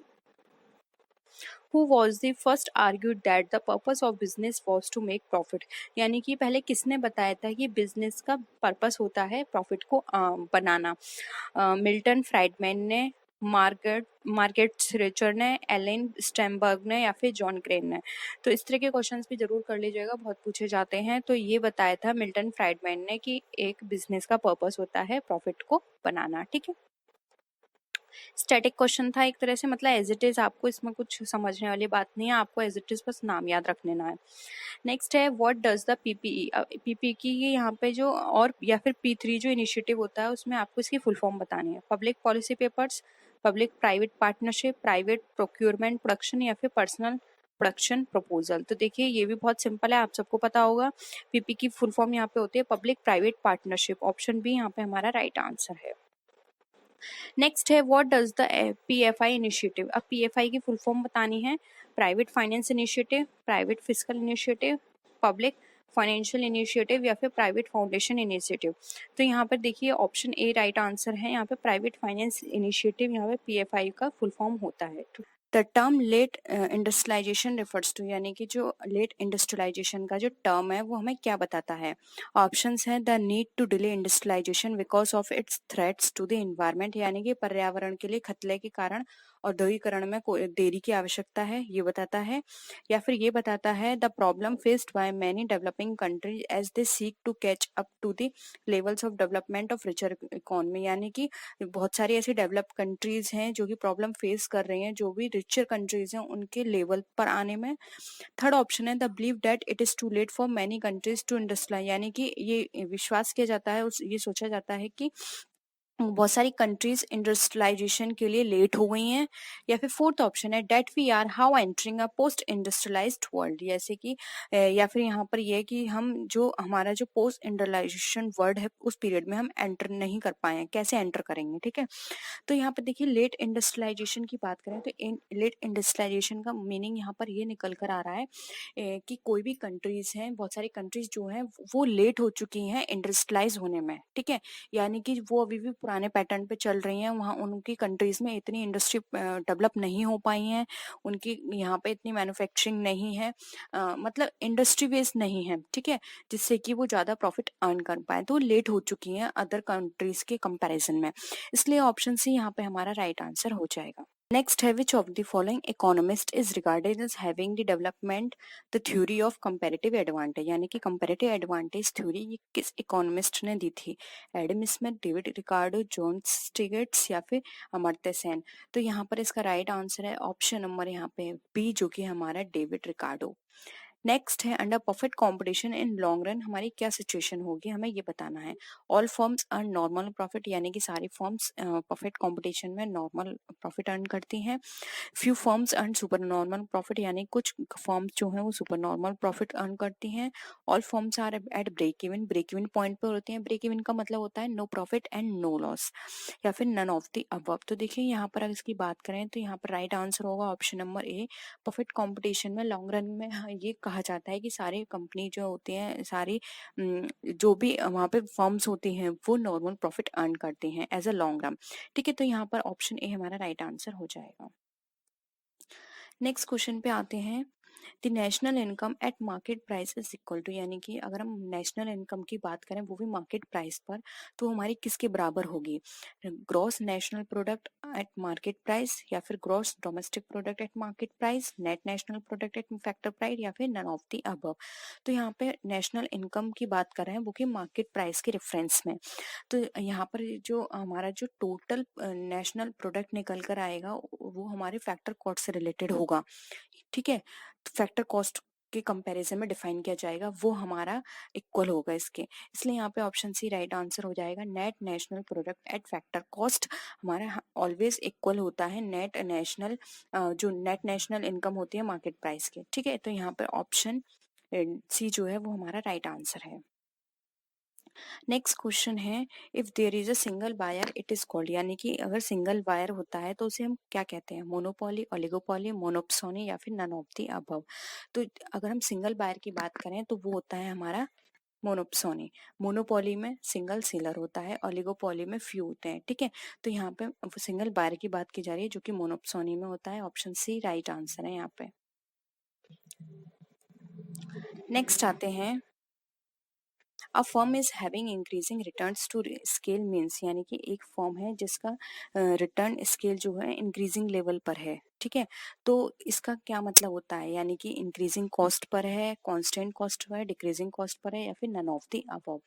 Who was the first argued that the purpose of business was to make profit, यानी कि पहले किसने बताया था कि बिजनेस का पर्पस होता है प्रॉफिट को बनाना। मिल्टन फ्राइडमैन ने, मार्केट रिचर ने, एलेन स्टेनबर्ग ने, या फिर जॉन क्रेन ने। तो इस तरह के क्वेश्चंस भी जरूर कर लीजिएगा, बहुत पूछे जाते हैं। तो ये बताया था मिल्टन फ्राइडमैन ने कि एक बिजनेस का पर्पस होता है प्रॉफिट को बनाना। ठीक है, स्टैटिक क्वेश्चन था एक तरह से, मतलब एज इट इज, आपको इसमें कुछ समझने वाली बात नहीं है, आपको एज इट इज बस नाम याद रख लेना है। नेक्स्ट है what does the PPE. PPE की ये यहाँ पे जो और या फिर P3 जो इनिशिएटिव होता है उसमें आपको इसकी फुल फॉर्म बतानी है। Public policy papers, public private partnership, private procurement production, या फिर पर्सनल प्रोडक्शन प्रपोजल। तो देखिए ये भी बहुत सिंपल है, आप सबको पता होगा। पीपी की फुल फॉर्म यहाँ पे होती है public private partnership. Option B यहाँ पे हमारा राइट आंसर है। नेक्स्ट है what does the PFI initiative. अब पीएफआई की फुल फॉर्म बतानी है। Private finance initiative, private physical initiative, public financial initiative या फिर प्राइवेट फाउंडेशन इनिशिएटिव। तो यहाँ पर देखिए ऑप्शन ए राइट आंसर है। यहाँ पे प्राइवेट फाइनेंस इनिशिएटिव यहाँ पे पीएफआई का फुल फॉर्म होता है। The term late industrialization refers to, यानी कि जो लेट इंडस्ट्रियलाइजेशन का जो टर्म है वो हमें क्या बताता है। ऑप्शंस हैं the need to delay industrialization because of its threats to the environment, यानी कि पर्यावरण के लिए खतरे के कारण औद्योगिकरण में देरी की आवश्यकता है, ये बताता है। या फिर ये बताता है the problem faced by many developing countries as they seek to catch up to the levels of development of richer economy, यानी कि बहुत सारी ऐसी डेवलप कंट्रीज हैं जो कि प्रॉब्लम फेस कर रही हैं, जो भी रिचर कंट्रीज हैं उनके लेवल पर आने में। थर्ड ऑप्शन है the believe that it is too late for many countries to industrialize, यानी कि ये विश्वास किया जाता है, ये सोचा जाता है कि बहुत सारी कंट्रीज इंडस्ट्रियलाइजेशन के लिए लेट हो गई हैं। या फिर फोर्थ ऑप्शन है that we are how entering a post industrialized world, जैसे कि या फिर यहाँ पर ये है कि हम जो हमारा जो पोस्ट इंडस्ट्रियलाइजेशन वर्ल्ड है उस पीरियड में हम एंटर नहीं कर पाए हैं, कैसे एंटर करेंगे। ठीक है, तो यहाँ पर देखिए लेट इंडस्ट्रियलाइजेशन की बात करें तो लेट इंडस्ट्रियलाइजेशन का मीनिंग यहाँ पर ये निकल कर आ रहा है कि कोई भी कंट्रीज हैं, बहुत सारी कंट्रीज जो हैं वो लेट हो चुकी हैं इंडस्ट्रियलाइज होने में। ठीक है, यानी कि वो अभी भी पुराने पैटर्न पे चल रही हैं, वहाँ उनकी कंट्रीज में इतनी इंडस्ट्री डेवलप नहीं हो पाई हैं, उनकी यहाँ पे इतनी मैन्युफैक्चरिंग नहीं है, मतलब इंडस्ट्री बेस्ड नहीं है। ठीक है, जिससे कि वो ज़्यादा प्रॉफिट अर्न कर पाए, तो लेट हो चुकी हैं अदर कंट्रीज के कंपैरिजन में। इसलिए ऑप्शन सी यहाँ पे हमारा राइट आंसर हो जाएगा। नेक्स्ट है which of the following economist is regarded as having the development the theory of comparative advantage, यानी कि कंपैरेटिव एडवांटेज थ्योरी ये किस इकोनॉमिस्ट ने दी थी। Adam Smith, David Ricardo, John Stiglitz या फिर अमर्त्य सेन। तो यहाँ पर इसका राइट आंसर है ऑप्शन नंबर यहाँ पे बी, जो कि हमारा डेविड रिकार्डो। नेक्स्ट है under perfect competition in long run हमारी क्या सिचुएशन होगी, हमें ये बताना है। All firms earn normal profit, यानी कि सारी फर्म्स परफेक्ट कंपटीशन में नॉर्मल प्रॉफिट अर्न करती हैं। Few firms earn super normal profit, यानी कुछ फर्म्स जो हैं वो सुपर नॉर्मल प्रॉफिट अर्न करती हैं। All firms are at break even point पर होती हैं। ब्रेक इवन का मतलब होता है no profit and no loss, या फिर नन ऑफ द अबव। तो देखिए यहाँ पर अगर इसकी बात करें तो यहाँ पर राइट आंसर होगा option number A. Perfect competition में लॉन्ग रन में ये कहा जाता है कि सारी कंपनी जो होती हैं, सारी जो भी वहाँ पे फर्म्स होती हैं वो नॉर्मल प्रॉफिट अर्न करती हैं एज अ लॉन्ग रन। ठीक है, तो यहाँ पर ऑप्शन ए हमारा राइट आंसर हो जाएगा। नेक्स्ट क्वेश्चन पे आते हैं। The national income at market price is equal to, यानी कि अगर हम नेशनल इनकम की बात करें वो भी मार्केट प्राइस पर, तो हमारी किसके बराबर होगी। Gross national product at market price, या फिर gross domestic product at market price, net national product at factor price, या फिर नन ऑफ द अबव। तो यहाँ पे नेशनल इनकम की बात कर रहे हैं वो कि मार्केट प्राइस के रेफरेंस में। तो यहाँ पर जो हमारा जो टोटल नेशनल प्रोडक्ट निकल कर आएगा वो हमारे फैक्टर कॉस्ट से रिलेटेड होगा। ठीक है, तो फैक्टर कॉस्ट के कंपैरिजन में डिफाइन किया जाएगा, वो हमारा इक्वल होगा इसके। इसलिए यहाँ पे ऑप्शन सी राइट आंसर हो जाएगा। Net national product at factor cost हमारा ऑलवेज इक्वल होता है नेट नेशनल जो नेट नेशनल इनकम होती है मार्केट प्राइस के। ठीक है, तो यहाँ पे ऑप्शन सी जो है वो हमारा राइट आंसर है। नेक्स्ट क्वेश्चन है if there is a single buyer it is called, यानी कि अगर सिंगल बायर होता है तो उसे हम क्या कहते हैं। मोनोपोली, ओलिगोपोली, मोनोप्सोनी, या फिर नन ऑफ द अबव। तो अगर हम सिंगल बायर की बात करें तो वो होता है हमारा मोनोप्सोनी। मोनोपोली में सिंगल सेलर होता है, ओलिगोपोली में फ्यू होते हैं। ठीक है, तो यहाँ पे सिंगल बायर की बात की जा रही है जो कि मोनोप्सोनी में होता है। ऑप्शन सी राइट आंसर है यहाँ पे। नेक्स्ट आते हैं a firm is having increasing returns to scale means, यानी कि एक फर्म है जिसका रिटर्न स्केल जो है इंक्रीजिंग लेवल पर है। ठीक है, तो इसका क्या मतलब होता है, यानी कि इंक्रीजिंग कॉस्ट पर है, कांस्टेंट कॉस्ट पर है, डिक्रीजिंग कॉस्ट पर है, या फिर नन ऑफ द अबव।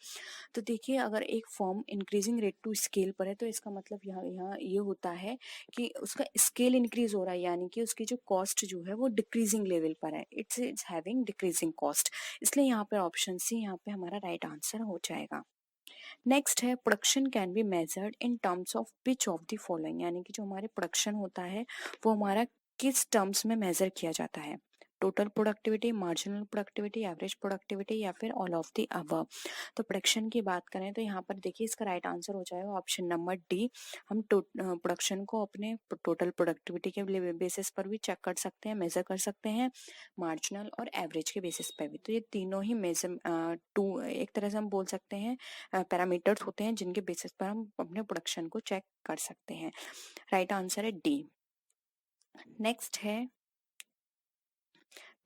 तो देखिए अगर एक firm increasing rate to scale पर है तो इसका मतलब यहाँ यहाँ ये होता है कि उसका स्केल इंक्रीज हो रहा है, यानी कि उसकी जो कॉस्ट जो है वो डिक्रीजिंग लेवल पर है। It's having decreasing cost. इसलिए यहाँ पे ऑप्शन सी यहाँ पे हमारा राइट आंसर हो जाएगा। नेक्स्ट है production can be measured in terms of which of the following, यानी कि जो हमारे प्रोडक्शन होता है वो हमारा किस टर्म्स में मेजर किया जाता है। Total productivity, marginal productivity, average productivity या फिर ऑल ऑफ द अबव। तो प्रोडक्शन की बात करें तो यहाँ पर देखिए इसका राइट आंसर हो जाएगा ऑप्शन नंबर डी। हम प्रोडक्शन को अपने टोटल प्रोडक्टिविटी के बेसिस पर भी चेक कर सकते हैं, मेजर कर सकते हैं, मार्जिनल और एवरेज के बेसिस पर भी। तो ये तीनों ही मेजर एक तरह से हम बोल सकते हैं पैरामीटर्स होते हैं जिनके बेसिस पर हम अपने प्रोडक्शन को चेक कर सकते हैं। राइट आंसर है डी। नेक्स्ट है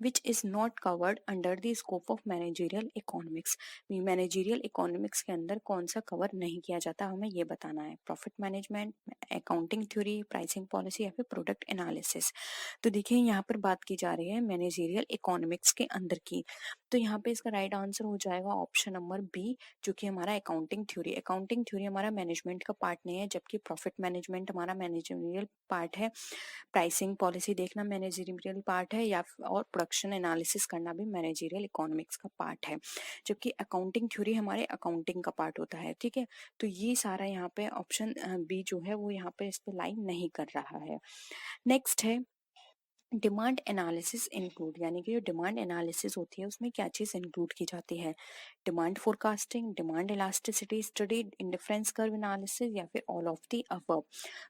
which is not covered under the scope of managerial economics। Managerial economics के अंदर कौन सा कवर नहीं किया जाता, हमें ये बताना है। Profit management, accounting theory, pricing policy या फिर प्रोडक्ट एनालिसिस। तो देखिए यहाँ पर बात की जा रही है मैनेजरियल इकोनॉमिक्स के अंदर की। तो यहाँ पे इसका राइट आंसर हो जाएगा ऑप्शन नंबर बी, जो कि हमारा अकाउंटिंग थ्योरी। अकाउंटिंग थ्योरी हमारा मैनेजमेंट का पार्ट नहीं है, जबकि प्रॉफिट मैनेजमेंट हमारा मैनेजरियल पार्ट है। प्राइसिंग पॉलिसी देखना मैनेजरियल पार्ट है, या और प्रोडक्शन एनालिसिस करना भी मैनेजरियल इकोनॉमिक्स का पार्ट है, जबकि अकाउंटिंग थ्योरी हमारे अकाउंटिंग का पार्ट होता है। ठीक है, तो ये सारा यहाँ पे ऑप्शन बी जो है वो यहाँ पे इस पे लाइन नहीं कर रहा है। नेक्स्ट है डिमांड एनालिसिस इंक्लूड, यानी कि जो डिमांड एनालिसिस होती है उसमें क्या चीज इंक्लूड की जाती है। Demand forecasting, demand elasticity study, indifference curve analysis या फिर ऑल ऑफ द अबव।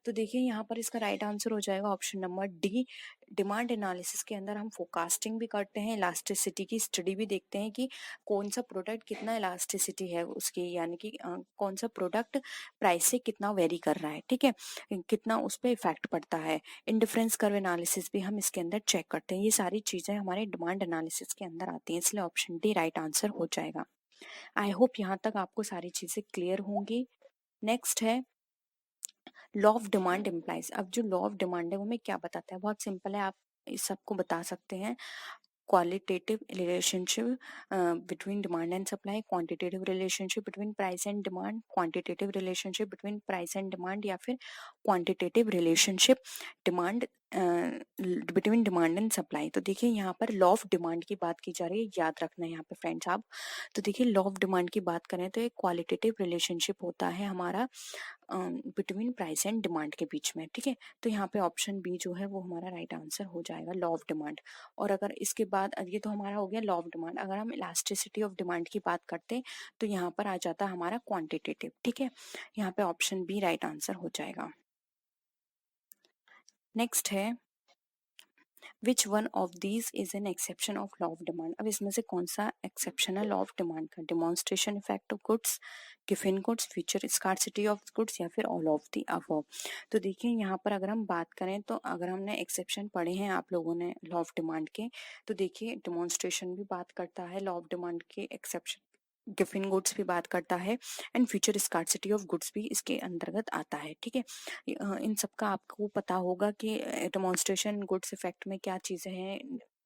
तो देखिए यहाँ पर इसका राइट आंसर हो जाएगा option number D. Demand analysis के अंदर हम फोरकास्टिंग भी करते हैं, इलास्टिसिटी की स्टडी भी देखते हैं कि कौन सा प्रोडक्ट कितना इलास्टिसिटी है उसकी, यानी कि कौन सा प्रोडक्ट प्राइस से कितना वेरी कर रहा है, ठीक है, कितना उस पर इफेक्ट पड़ता है। इंडिफरेंस कर्व एनालिसिस भी हम इसके अंदर चेक करते हैं। ये सारी चीजें हमारे डिमांड एनालिसिस के अंदर आती हैं, इसलिए ऑप्शन डी राइट आंसर हो जाएगा। आई होप यहाँ तक आपको सारी चीजें क्लियर होंगी। नेक्स्ट है लॉ ऑफ डिमांड इम्प्लाइज। अब जो लॉ ऑफ डिमांड है वो हमें क्या बताता है, बहुत सिंपल है, आप इस सबको बता सकते हैं। qualitative relationship between demand and supply, quantitative relationship between price and demand, quantitative relationship between price and demand या फिर quantitative relationship demand between demand and supply। तो देखिए यहाँ पर लॉ ऑफ डिमांड की बात की जा रही है, याद रखना है यहाँ पे फ्रेंड्स आप। तो देखिए लॉ ऑफ डिमांड की बात करें तो एक क्वालिटेटिव रिलेशनशिप होता है हमारा बिटवीन प्राइस एंड डिमांड के बीच में, ठीक है। तो यहाँ पे ऑप्शन बी जो है वो हमारा राइट आंसर हो जाएगा, लॉ ऑफ डिमांड। और अगर इसके बाद ये तो हमारा हो गया लॉ ऑफ डिमांड, अगर हम इलास्टिसिटी ऑफ डिमांड की बात करते हैं तो यहाँ पर आ जाता है हमारा क्वांटिटेटिव, ठीक है। यहाँ पे ऑप्शन बी राइट आंसर हो जाएगा। नेक्स्ट है which one of these is an exception of law of demand. अब इसमें से कौन सा एक्सेप्शन है लॉ ऑफ डिमांड का। Demonstration effect of goods, given goods, future scarcity of goods या फिर ऑल ऑफ द अबव। तो देखिए यहाँ पर अगर हम बात करें तो अगर हमने एक्सेप्शन पढ़े हैं आप लोगों ने लॉ ऑफ डिमांड के, तो देखिए डिमॉन्स्ट्रेशन भी बात करता है लॉ ऑफ डिमांड के एक्सेप्शन, गिवन गुड्स भी बात करता है, and future scarcity of goods भी इसके अंतर्गत आता है, ठीक है। इन सब का आपको पता होगा कि डेमोन्स्ट्रेशन गुड्स इफेक्ट में क्या चीजें हैं,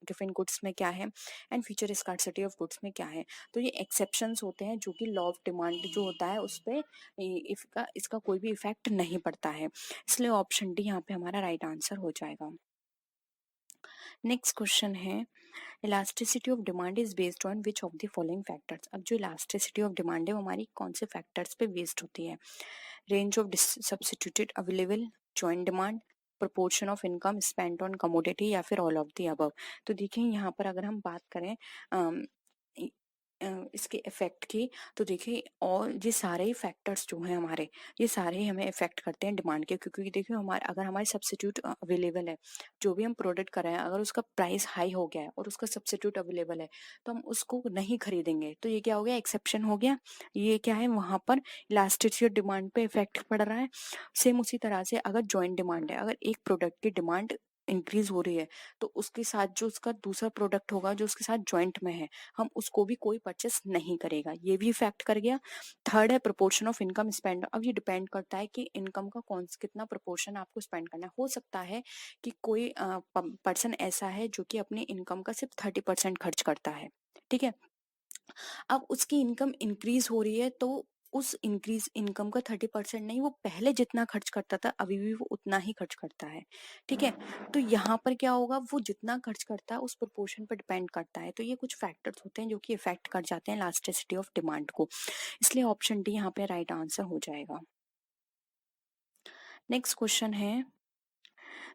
गिवन गुड्स में क्या है, and future scarcity of goods में क्या है। तो ये एक्सेप्शंस होते हैं जो कि लॉ ऑफ डिमांड जो होता है उस पर इसका कोई भी इफेक्ट नहीं पड़ता है, इसलिए ऑप्शन डी यहाँ पे हमारा राइट आंसर हो जाएगा। नेक्स्ट क्वेश्चन है elasticity of demand is based on which of the following factors. अब जो इलास्टिसिटी ऑफ डिमांड है वो हमारी कौन से फैक्टर्स पे बेस्ड होती है। Range of substituted available, joint demand, proportion of income spent on commodity या फिर ऑल ऑफ द अबव। तो देखिए यहाँ पर अगर हम बात करें इसके इफेक्ट की, तो देखिए और ये सारे ही फैक्टर्स जो हैं हमारे, ये सारे ही हमें इफेक्ट करते हैं डिमांड के, क्योंकि देखिए हमारे अगर हमारे सब्स्टिट्यूट अवेलेबल है, जो भी हम प्रोडक्ट कर रहे हैं अगर उसका प्राइस हाई हो गया है और उसका सब्स्टिट्यूट अवेलेबल है तो हम उसको नहीं खरीदेंगे, तो ये क्या हो गया, एक्सेप्शन हो गया। ये क्या है, वहां पर इलास्टिसिटी डिमांड पे इफेक्ट पड़ रहा है। सेम उसी तरह से अगर जॉइंट डिमांड है, अगर एक प्रोडक्ट की डिमांड इंक्रीज हो रही है तो उसके साथ जो उसका दूसरा प्रोडक्ट होगा जो उसके साथ जॉइंट में है, हम उसको भी कोई परचेस नहीं करेगा, ये भी इफेक्ट कर गया। थर्ड है प्रोपोर्शन ऑफ इनकम स्पेंड। अब ये डिपेंड करता है कि इनकम का कौन कितना प्रोपोर्शन आपको स्पेंड करना है। हो सकता है कि कोई पर्सन ऐसा है जो कि अपनी इनकम का सिर्फ 30% खर्च करता है, ठीक है। अब उसकी इनकम इंक्रीज हो रही है तो उस इंक्रीज इनकम का 30% नहीं, वो पहले जितना खर्च करता था अभी भी वो उतना ही खर्च करता है, ठीक है। तो यहाँ पर क्या होगा, वो जितना खर्च करता है उस प्रोपोर्शन पर डिपेंड करता है। तो ये कुछ फैक्टर्स होते हैं जो कि इफेक्ट कर जाते हैं इलास्टिसिटी ऑफ डिमांड को, इसलिए ऑप्शन डी यहाँ पे राइट आंसर हो जाएगा। नेक्स्ट क्वेश्चन है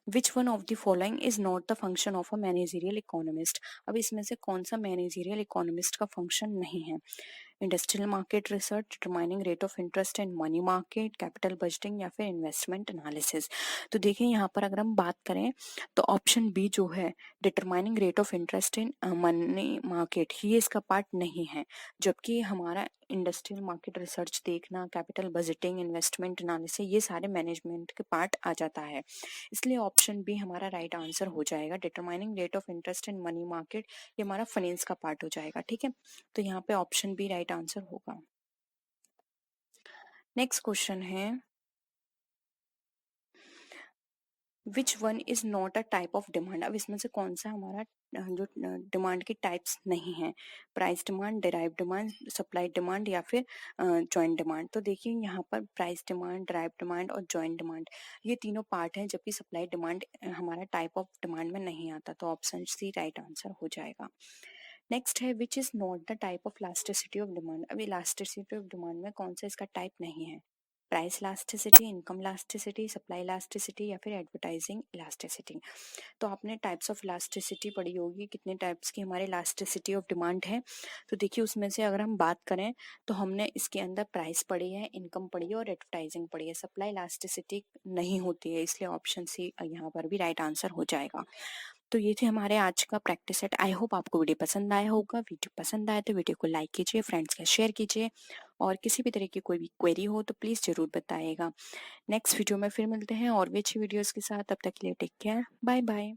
which one of the following is not the function of a managerial economist. अब इसमें से कौन सा मैनेजरियल इकोनॉमिस्ट का फंक्शन नहीं है? Industrial market research, determining rate of interest in money market, capital budgeting या फिर इन्वेस्टमेंट एनालिसिस। तो देखिए यहाँ पर अगर हम बात करें तो ऑप्शन बी जो है determining rate of interest in money market, ये इसका पार्ट नहीं है। जबकि हमारा इंडस्ट्रियल मार्केट रिसर्च देखना, कैपिटल बजटिंग, इन्वेस्टमेंट एनालिसिस, ये सारे मैनेजमेंट के पार्ट आ जाता है। इसलिए ऑप्शन बी हमारा राइट आंसर हो जाएगा। Determining rate of interest in money market ये हमारा फाइनेंस का पार्ट हो जाएगा। ठीक है, तो यहाँ पे ऑप्शन बी राइट आंसर होगा। नेक्स्ट क्वेश्चन है which one is not a type of demand. अब इसमें से कौन सा हमारा जो डिमांड की टाइप्स नहीं है? Price demand, derive demand, supply demand या फिर जॉइंट डिमांड। तो देखिए यहाँ पर प्राइस डिमांड, डिराइव डिमांड और जॉइंट डिमांड ये तीनों पार्ट हैं, जबकि सप्लाई डिमांड हमारा टाइप ऑफ डिमांड में नहीं आता। तो ऑप्शन सी राइट आंसर हो जाएगा। नेक्स्ट है which is not the type of elasticity of demand. अब इलास्टिसिटी ऑफ डिमांड में कौन सा इसका टाइप नहीं है? Price elasticity, income elasticity, supply elasticity या फिर एडवर्टाइजिंग इलास्टिसिटी। तो आपने टाइप्स ऑफ इलास्टिसिटी पढ़ी होगी, कितने टाइप्स की हमारे इलास्टिसिटी ऑफ डिमांड है। तो देखिए उसमें से अगर हम बात करें तो हमने इसके अंदर प्राइस पढ़ी है, इनकम पढ़ी है और एडवर्टाइजिंग पढ़ी है। सप्लाई इलास्टिसिटी नहीं होती है, इसलिए ऑप्शन सी यहाँ पर भी राइट आंसर हो जाएगा। तो ये थे हमारे आज का प्रैक्टिस सेट। आई होप आपको वीडियो पसंद आया होगा। वीडियो पसंद आए तो वीडियो को लाइक कीजिए, फ्रेंड्स के शेयर कीजिए, और किसी भी तरह की कोई भी क्वेरी हो तो प्लीज़ ज़रूर बताइएगा। नेक्स्ट वीडियो में फिर मिलते हैं और भी अच्छी वीडियोस के साथ। तब तक के लिए टेक केयर, बाय बाय।